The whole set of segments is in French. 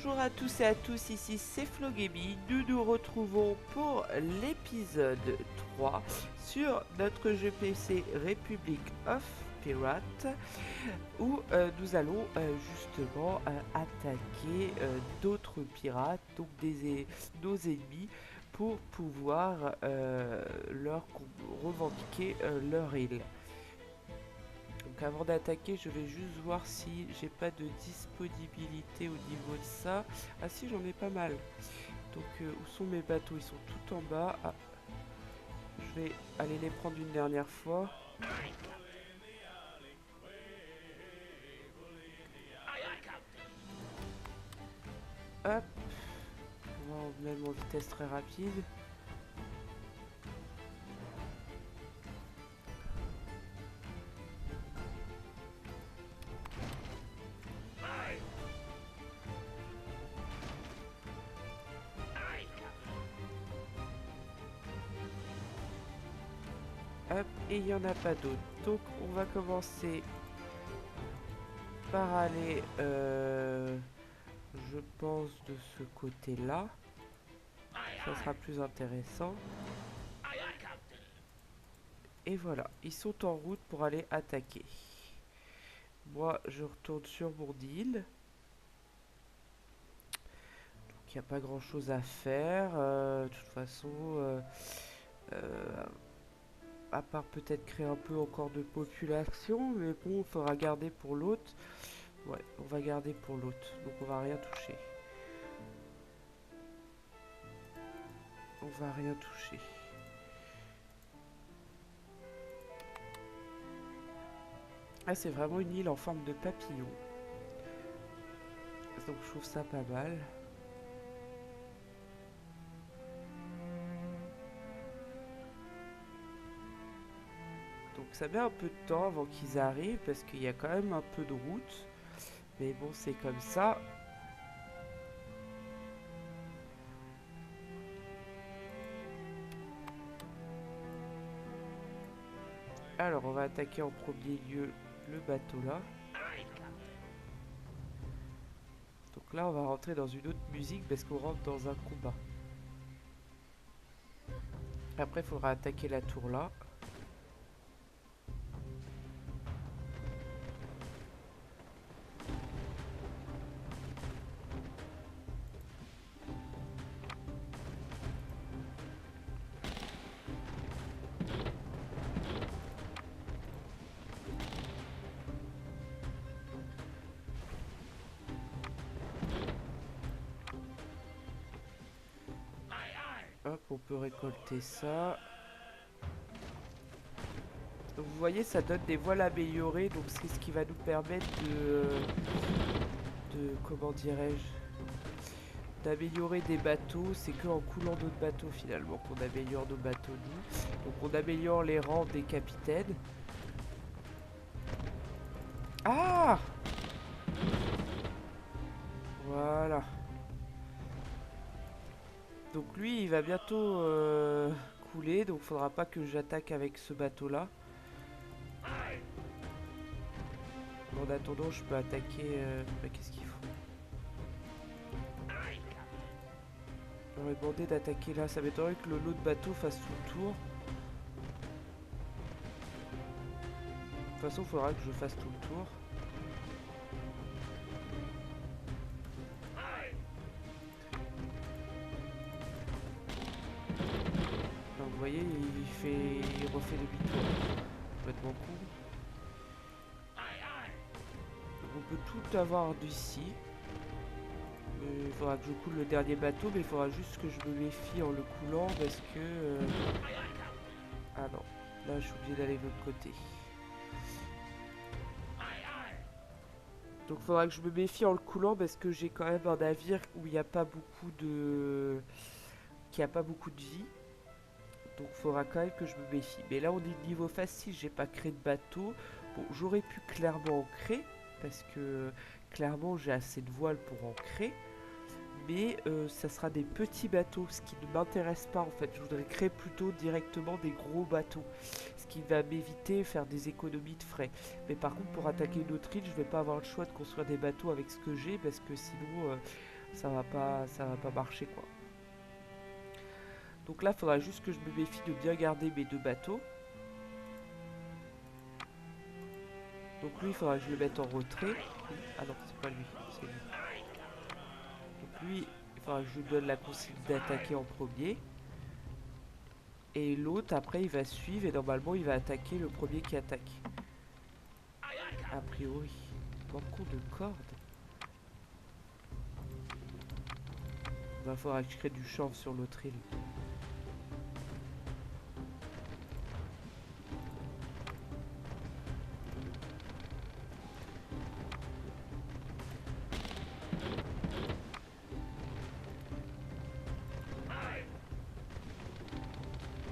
Bonjour à tous et à tous, ici c'est FloGaming. Nous nous retrouvons pour l'épisode 3 sur notre jeu PC Republic of Pirates où nous allons justement attaquer d'autres pirates, donc nos ennemis, pour pouvoir revendiquer leur île. Donc avant d'attaquer, je vais juste voir si j'ai pas de disponibilité au niveau de ça. Ah si, j'en ai pas mal. Donc où sont mes bateaux? Ils sont tout en bas. Ah, je vais aller les prendre une dernière fois. Hop. On va en mettre en vitesse très rapide. Hop, et il n'y en a pas d'autres. Donc on va commencer par aller, je pense, de ce côté-là. Ça sera plus intéressant. Et voilà, ils sont en route pour aller attaquer. Moi, je retourne sur mon île. Donc, il n'y a pas grand-chose à faire. De toute façon, euh, à part peut-être créer un peu encore de population. Mais bon, il faudra garder pour l'autre. Ouais, on va garder pour l'autre. Donc, on va rien toucher. On va rien toucher. Ah, c'est vraiment une île en forme de papillon. Donc, je trouve ça pas mal. Donc ça met un peu de temps avant qu'ils arrivent parce qu'il y a quand même un peu de route. Mais bon, c'est comme ça. Alors on va attaquer en premier lieu le bateau là. Donc là on va rentrer dans une autre musique parce qu'on rentre dans un combat. Après il faudra attaquer la tour là. Hop, on peut récolter ça. Donc vous voyez, ça donne des voiles améliorées, donc c'est ce qui va nous permettre comment dirais-je, d'améliorer des bateaux. C'est que en coulant d'autres bateaux finalement qu'on améliore nos bateaux nous. Donc on améliore les rangs des capitaines. Ah! Voilà. Donc lui il va bientôt couler, donc faudra pas que j'attaque avec ce bateau là. En attendant je peux attaquer... mais qu'est-ce qu'il faut? J'aurais demandé d'attaquer là, ça m'étonnerait que l'autre bateau fasse tout le tour. De toute façon il faudra que je fasse tout le tour. Donc vous voyez il refait demi-tour. Complètement cool. On peut tout avoir d'ici. Il faudra que je coule le dernier bateau, mais il faudra juste que je me méfie en le coulant parce que... Ah non, là je suis obligé d'aller de l'autre côté. Donc il faudra que je me méfie en le coulant parce que j'ai quand même un navire où il n'y a pas beaucoup de... qui a pas beaucoup de vie. Donc il faudra quand même que je me méfie. Mais là on est niveau facile, j'ai pas créé de bateau. Bon, j'aurais pu clairement en créer parce que clairement j'ai assez de voiles pour en créer. Mais ça sera des petits bateaux, ce qui ne m'intéresse pas en fait. Je voudrais créer plutôt directement des gros bateaux, ce qui va m'éviter faire des économies de frais. Mais par contre pour attaquer une autre île, je vais pas avoir le choix de construire des bateaux avec ce que j'ai parce que sinon ça va pas marcher quoi. Donc là, il faudra juste que je me méfie de bien garder mes deux bateaux. Donc lui, il faudra que je le mette en retrait. Ah non, c'est pas lui, c'est lui. Donc lui, il faudra que je lui donne la consigne d'attaquer en premier. Et l'autre, après, il va suivre et normalement, il va attaquer le premier qui attaque. A priori. Manquons de cordes. Il faudra que je crée du chanvre sur l'autre île.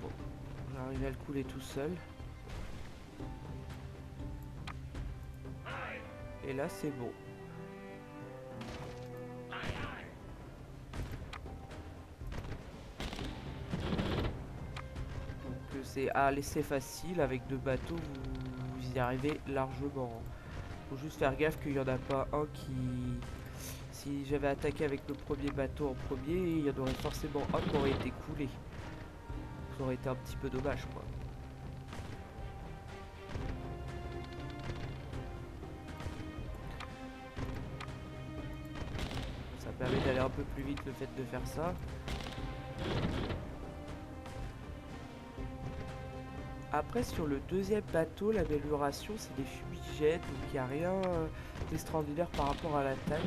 Bon, j'arrive à le couler tout seul. Et là, c'est bon. Donc c'est à laisser facile. Avec deux bateaux, vous y arrivez largement. Faut juste faire gaffe qu'il n'y en a pas un qui... Si j'avais attaqué avec le premier bateau en premier, il y en aurait forcément un qui aurait été coulé. Ça aurait été un petit peu dommage quoi. Ça permet d'aller un peu plus vite le fait de faire ça. Après sur le deuxième bateau, l'amélioration c'est des fumigènes, donc il n'y a rien d'extraordinaire par rapport à l'attaque.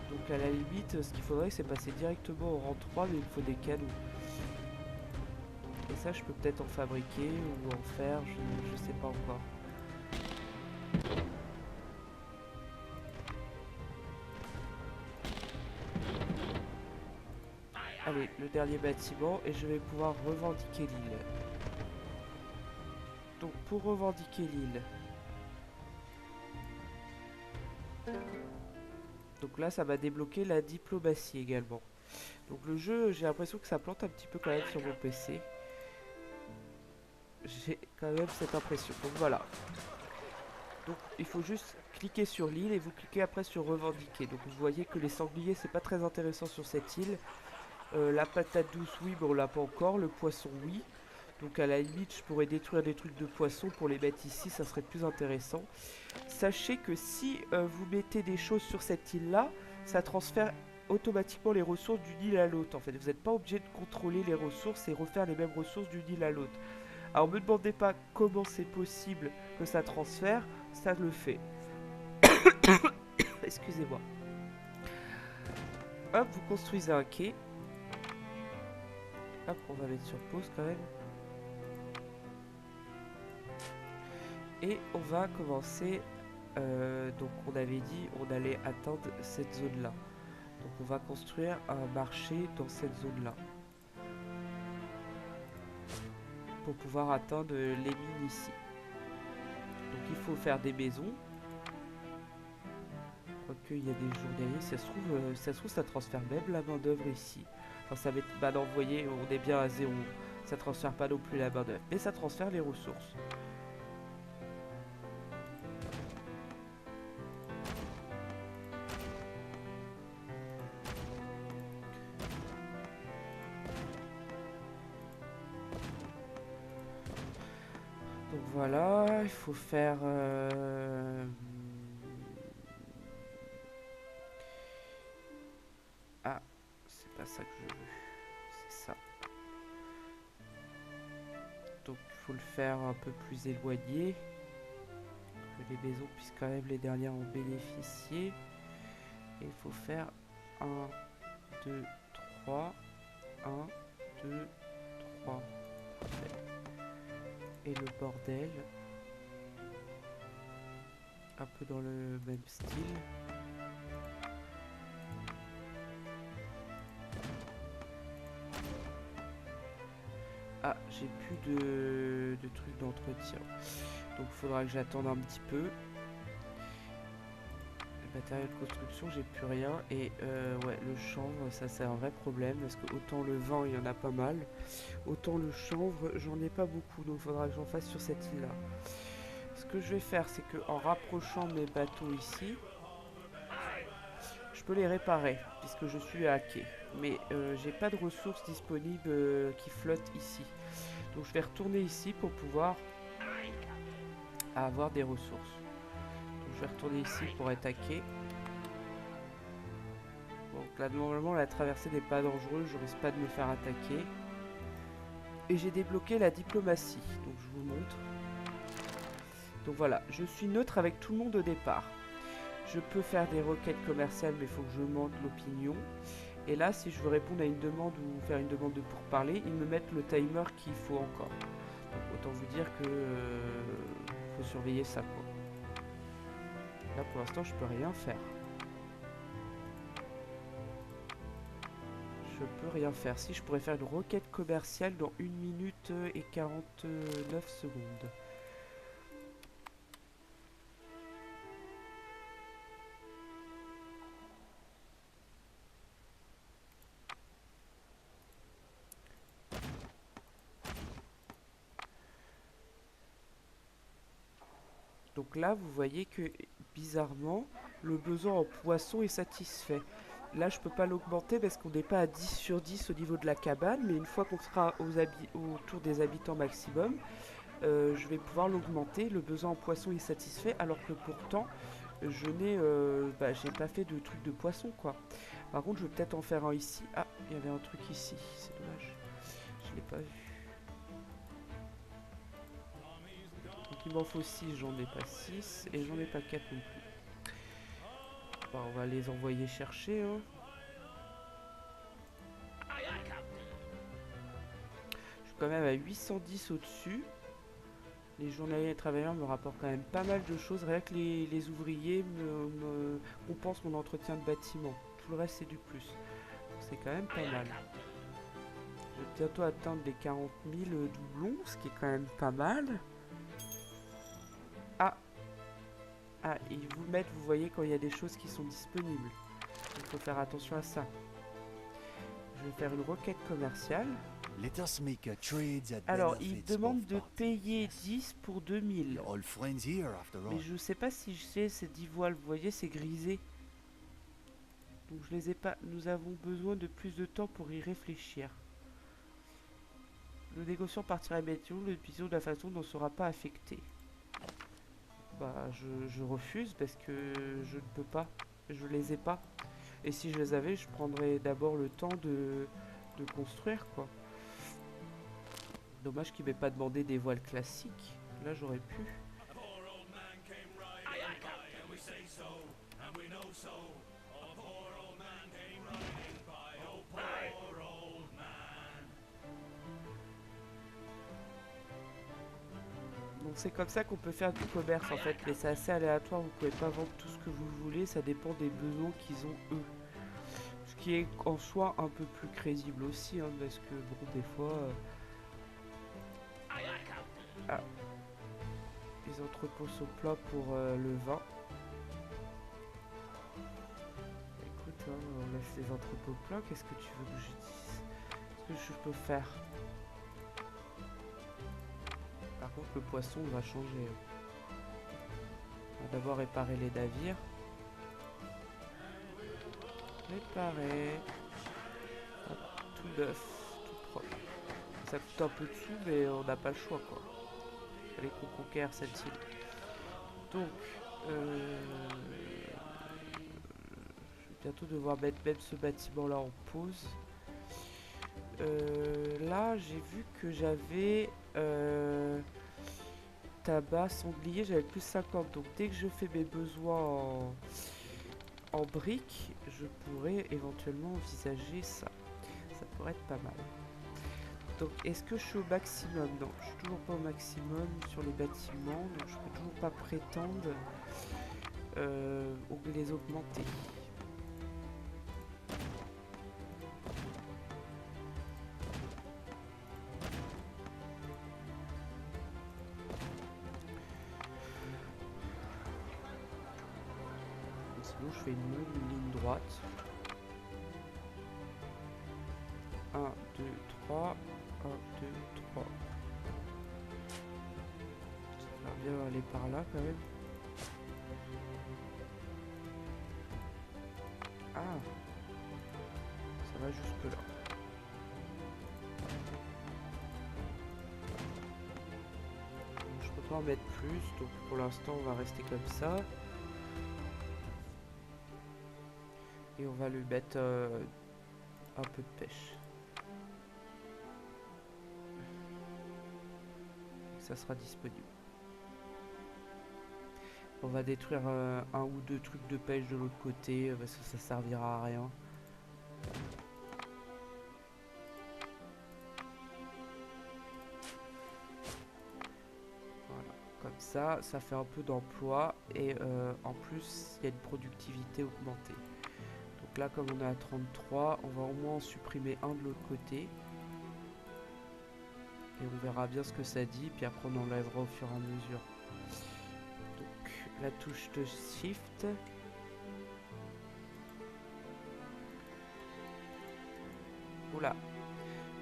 Donc à la limite, ce qu'il faudrait c'est passer directement au rang 3, mais il me faut des canons. Et ça je peux peut-être en fabriquer ou en faire, je sais pas encore. Allez, le dernier bâtiment et je vais pouvoir revendiquer l'île. Donc pour revendiquer l'île. Donc là ça va débloquer la diplomatie également. Donc le jeu, j'ai l'impression que ça plante un petit peu quand même sur mon PC. J'ai quand même cette impression. Donc voilà. Donc il faut juste cliquer sur l'île et vous cliquez après sur revendiquer. Donc vous voyez que les sangliers c'est pas très intéressant sur cette île. La patate douce oui mais on l'a pas encore. Le poisson oui. Donc à la limite je pourrais détruire des trucs de poisson pour les mettre ici, ça serait plus intéressant. Sachez que si vous mettez des choses sur cette île là, ça transfère automatiquement les ressources d'une île à l'autre. En fait, vous n'êtes pas obligé de contrôler les ressources et refaire les mêmes ressources d'une île à l'autre. Alors, me demandez pas comment c'est possible que ça transfère, ça le fait. Excusez-moi. Hop, vous construisez un quai. Hop, on va mettre sur pause quand même. Et on va commencer. Donc, on avait dit on allait atteindre cette zone-là. Donc, on va construire un marché dans cette zone-là. Pour pouvoir atteindre les mines ici. Donc il faut faire des maisons. Quoique il y a des journaliers, ça se trouve ça transfère même la main d'œuvre ici. Enfin ça va être... Bah non, vous voyez, on est bien à 0. Ça transfère pas non plus la main d'œuvre. Mais ça transfère les ressources. Donc voilà, il faut faire... Ah, c'est pas ça que je veux. C'est ça. Donc il faut le faire un peu plus éloigné. Que les maisons puissent quand même les dernières en bénéficier. Et il faut faire 1, 2, 3. 1, 2, 3. Parfait. Et le bordel. Un peu dans le même style. Ah, j'ai plus de trucs d'entretien. Donc il faudra que j'attende un petit peu. Le matériel de construction, j'ai plus rien. Et ouais, le chanvre, ça c'est un vrai problème. Parce que autant le vin, il y en a pas mal. Autant le chanvre, j'en ai pas beaucoup. Donc il faudra que j'en fasse sur cette île-là. Ce que je vais faire, c'est que en rapprochant mes bateaux ici, je peux les réparer puisque je suis hacké. Mais j'ai pas de ressources disponibles qui flottent ici. Donc je vais retourner ici pour pouvoir avoir des ressources. Donc je vais retourner ici pour attaquer. Donc là normalement la traversée n'est pas dangereuse, je risque pas de me faire attaquer. Et j'ai débloqué la diplomatie, donc je vous montre. Donc voilà, je suis neutre avec tout le monde au départ. Je peux faire des requêtes commerciales, mais il faut que je monte l'opinion. Et là, si je veux répondre à une demande ou faire une demande de pourparler, ils me mettent le timer qu'il faut encore. Donc autant vous dire que faut surveiller ça, quoi. Là pour l'instant je peux rien faire. Je peux rien faire. Si je pourrais faire une requête commerciale dans 1 minute et 49 secondes. Donc là vous voyez que bizarrement le besoin en poisson est satisfait. Là je peux pas l'augmenter parce qu'on n'est pas à 10 sur 10 au niveau de la cabane, mais une fois qu'on sera autour des habitants maximum, je vais pouvoir l'augmenter. Le besoin en poisson est satisfait alors que pourtant je n'ai j'ai pas fait de truc de poisson, quoi. Par contre je vais peut-être en faire un ici. Ah, il y avait un truc ici, c'est dommage, je l'ai pas vu. Donc il m'en faut 6, j'en ai pas 6 et j'en ai pas 4 non plus. Bon, on va les envoyer chercher, hein. Je suis quand même à 810 au-dessus. Les journaliers et travailleurs me rapportent quand même pas mal de choses. Rien que les ouvriers me compensent mon entretien de bâtiment. Tout le reste c'est du plus. C'est quand même pas mal. Je vais bientôt atteindre les 40 000 doublons, ce qui est quand même pas mal. Ah, ah, ils vous mettent, vous voyez, quand il y a des choses qui sont disponibles. Il faut faire attention à ça. Je vais faire une requête commerciale. Alors, il demande de payer 10 pour 2000. Mais je sais pas si j'ai ces 10 voiles. Vous voyez, c'est grisé. Donc je les ai pas. Nous avons besoin de plus de temps pour y réfléchir. Le négociant partira immédiatement. Le biseau de la façon n'en sera pas affecté. Bah, je refuse parce que je ne peux pas. Je les ai pas. Et si je les avais, je prendrais d'abord le temps de construire, quoi. Dommage qu'il m'ait pas demandé des voiles classiques. Là, j'aurais pu. Donc c'est comme ça qu'on peut faire du commerce en fait, mais c'est assez aléatoire, vous pouvez pas vendre tout ce que vous voulez, ça dépend des besoins qu'ils ont eux. Ce qui est en soi un peu plus crédible aussi, hein, parce que bon, des fois... Ah. Les entrepôts sont pleins pour le vin. Écoute, hein, on laisse les entrepôts pleins, qu'est-ce que tu veux que je dise? Qu'est-ce que je peux faire? Par contre, le poisson va changer. On va d'abord réparer les navires. Réparer. Hop, tout neuf, tout propre. Ça coûte un peu de sous, mais on n'a pas le choix, quoi. Fallait qu'on conquiert cette île. Donc, je vais bientôt devoir mettre même ce bâtiment-là en pause. Là, j'ai vu que j'avais tabac, sanglier, j'avais plus 50. Donc, dès que je fais mes besoins en briques, je pourrais éventuellement envisager ça. Ça pourrait être pas mal. Donc, est-ce que je suis au maximum? Non, je suis toujours pas au maximum sur les bâtiments. Donc, je peux toujours pas prétendre les augmenter. Sinon, je fais une ligne droite. 1, 2, 3. 1, 2, 3. Ça va bien aller par là quand même. Ah, Ça va jusque là. Je peux pas en mettre plus, donc pour l'instant on va rester comme ça. Et on va lui mettre un peu de pêche. Et ça sera disponible. On va détruire un ou deux trucs de pêche de l'autre côté parce que ça servira à rien. Voilà, comme ça fait un peu d'emploi et en plus il y a une productivité augmentée. Donc là comme on est à 33, on va au moins en supprimer un de l'autre côté. Et on verra bien ce que ça dit, puis après on enlèvera au fur et à mesure. Donc la touche de Shift. Oula.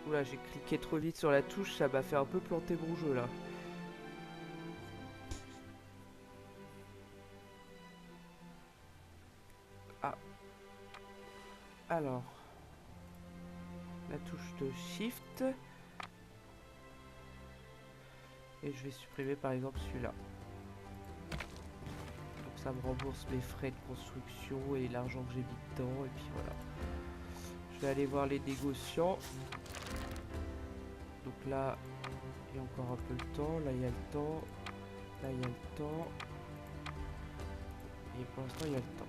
Oula, j'ai cliqué trop vite sur la touche, ça m'a fait un peu planter mon jeu là. Ah. Alors. La touche de Shift. Et je vais supprimer par exemple celui-là. Donc ça me rembourse mes frais de construction et l'argent que j'ai mis dedans. Et puis voilà. Je vais aller voir les négociants. Donc là, il y a encore un peu le temps. Là, il y a le temps. Là, il y a le temps. Et pour l'instant, il y a le temps.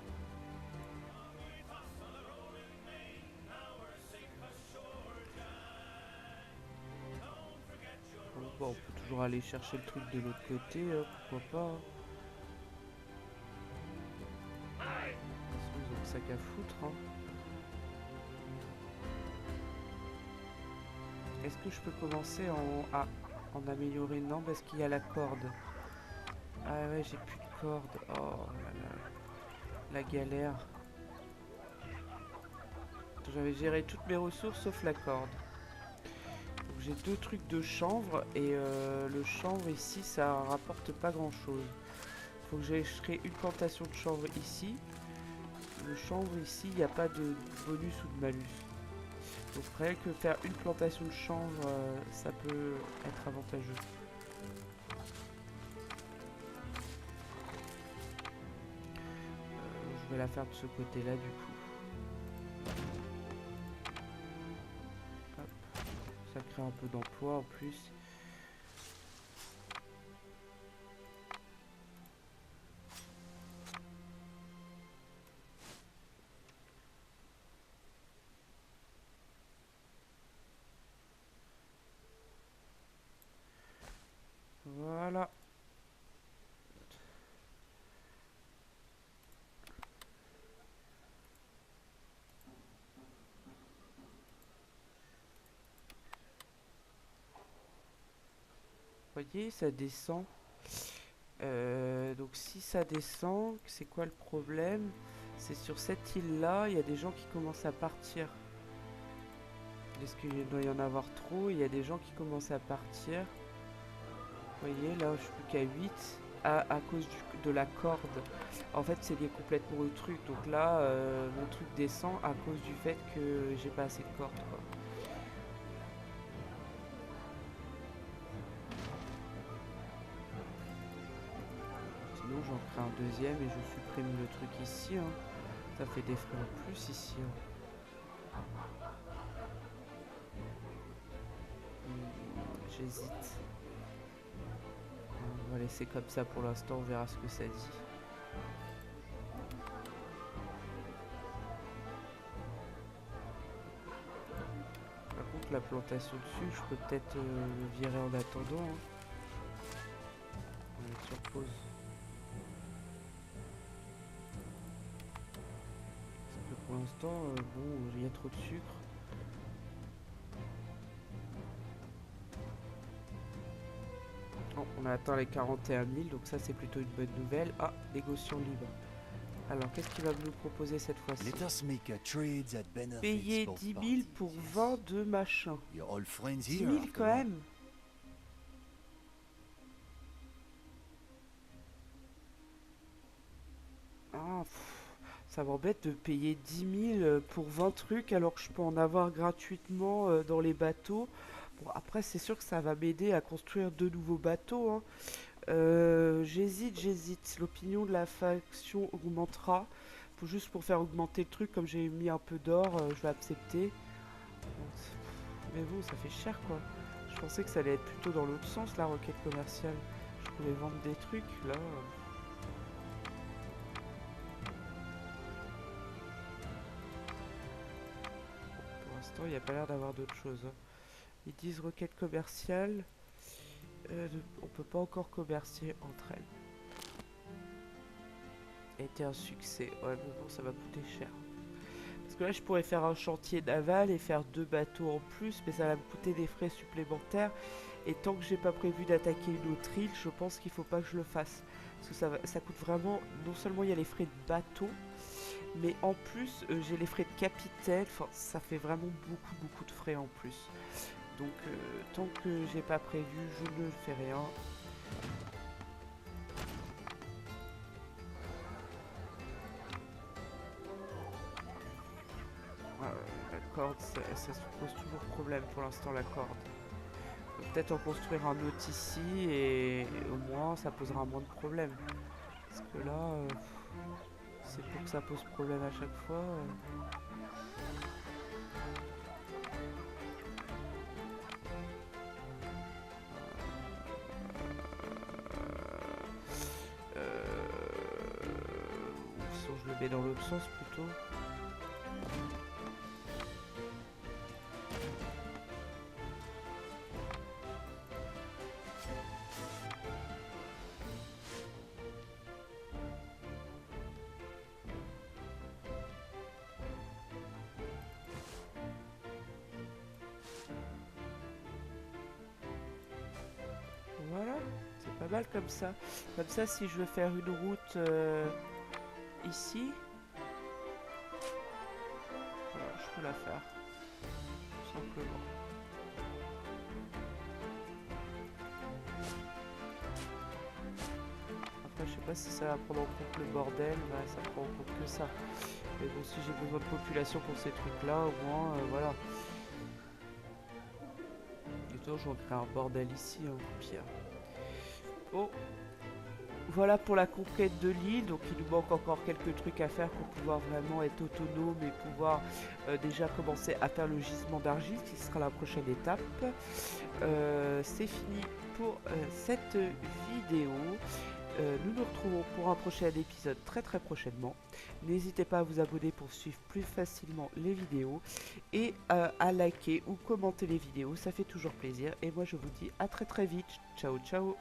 Bon, on peut toujours aller chercher le truc de l'autre côté, hein, pourquoi pas. De toute façon, ils ont que ça qu'à foutre. Hein. Est-ce que je peux commencer en améliorer? Non, parce qu'il y a la corde. Ah ouais, j'ai plus de corde. Oh là là. La galère. J'avais géré toutes mes ressources sauf la corde. Donc j'ai deux trucs de chanvre et le chanvre ici ça rapporte pas grand chose. Faut que j'aille créer une plantation de chanvre ici. Le chanvre ici, il n'y a pas de bonus ou de malus. Donc rien que faire une plantation de chanvre, ça peut être avantageux. Je vais la faire de ce côté-là du coup. Hop. Ça crée un peu d'emploi en plus. Voilà. Vous voyez, ça descend. Donc si ça descend, c'est quoi le problème? C'est sur cette île-là, il y a des gens qui commencent à partir. Est-ce qu'il doit y en avoir trop? Il y a des gens qui commencent à partir. Vous voyez, là, je suis plus qu'à 8 à cause de la corde. En fait, c'est lié complètement au truc. Donc là, mon truc descend à cause du fait que j'ai pas assez de corde, quoi. Sinon, j'en crée un deuxième et je supprime le truc ici. Hein. Ça fait des frais en plus ici. Hein. J'hésite. On va laisser comme ça pour l'instant, on verra ce que ça dit. Par contre, la plantation dessus, je peux peut-être le virer en attendant. Hein. On va mettre sur pause. Parce que pour l'instant, bon, il y a trop de sucre. Oh, on a atteint les 41 000, donc ça c'est plutôt une bonne nouvelle. Ah, négociant libre. Alors, qu'est-ce qu'il va nous proposer cette fois-ci? Payer 10 000 pour 20 de machin. 10 000 quand même. Ah, Ça m'embête de payer 10 000 pour 20 trucs alors que je peux en avoir gratuitement dans les bateaux. Bon, après, c'est sûr que ça va m'aider à construire de nouveaux bateaux, hein. J'hésite. L'opinion de la faction augmentera. Juste pour faire augmenter le truc, comme j'ai mis un peu d'or, je vais accepter. Bon, mais bon, ça fait cher quoi. Je pensais que ça allait être plutôt dans l'autre sens, la requête commerciale. Je pouvais vendre des trucs, là. Pour l'instant, il n'y a pas l'air d'avoir d'autre chose, hein. Ils disent requête commerciale. On peut pas encore commercer entre elles. Était un succès. Ouais, mais bon, ça va coûter cher. Parce que là, je pourrais faire un chantier naval et faire 2 bateaux en plus, mais ça va me coûter des frais supplémentaires. Et tant que j'ai pas prévu d'attaquer une autre île, je pense qu'il faut pas que je le fasse. Parce que ça coûte vraiment. Non seulement il y a les frais de bateau, mais en plus, j'ai les frais de capitaine. Enfin, ça fait vraiment beaucoup de frais en plus. Donc, tant que j'ai pas prévu, je ne fais rien. La corde, ça se pose toujours problème pour l'instant, la corde. Peut-être en construire un autre ici et au moins ça posera moins de problèmes. Parce que là, c'est pour que ça pose problème à chaque fois. Ou sinon je le mets dans l'autre sens plutôt. Voilà, c'est pas mal comme ça. Comme ça, si je veux faire une route ici, voilà, je peux la faire, tout simplement. Après, je sais pas si ça va prendre en compte le bordel, bah, ça prend en compte que ça. Mais bon, si j'ai besoin de population pour ces trucs-là, au moins, voilà. Et toi, je vais créer un bordel ici, hein, au pire. Bon, voilà pour la conquête de l'île. Donc, il nous manque encore quelques trucs à faire pour pouvoir vraiment être autonome et pouvoir déjà commencer à faire le gisement d'argile, qui sera la prochaine étape. C'est fini pour cette vidéo. Nous nous retrouvons pour un prochain épisode très prochainement. N'hésitez pas à vous abonner pour suivre plus facilement les vidéos et à liker ou commenter les vidéos, ça fait toujours plaisir. Et moi je vous dis à très vite. Ciao ciao.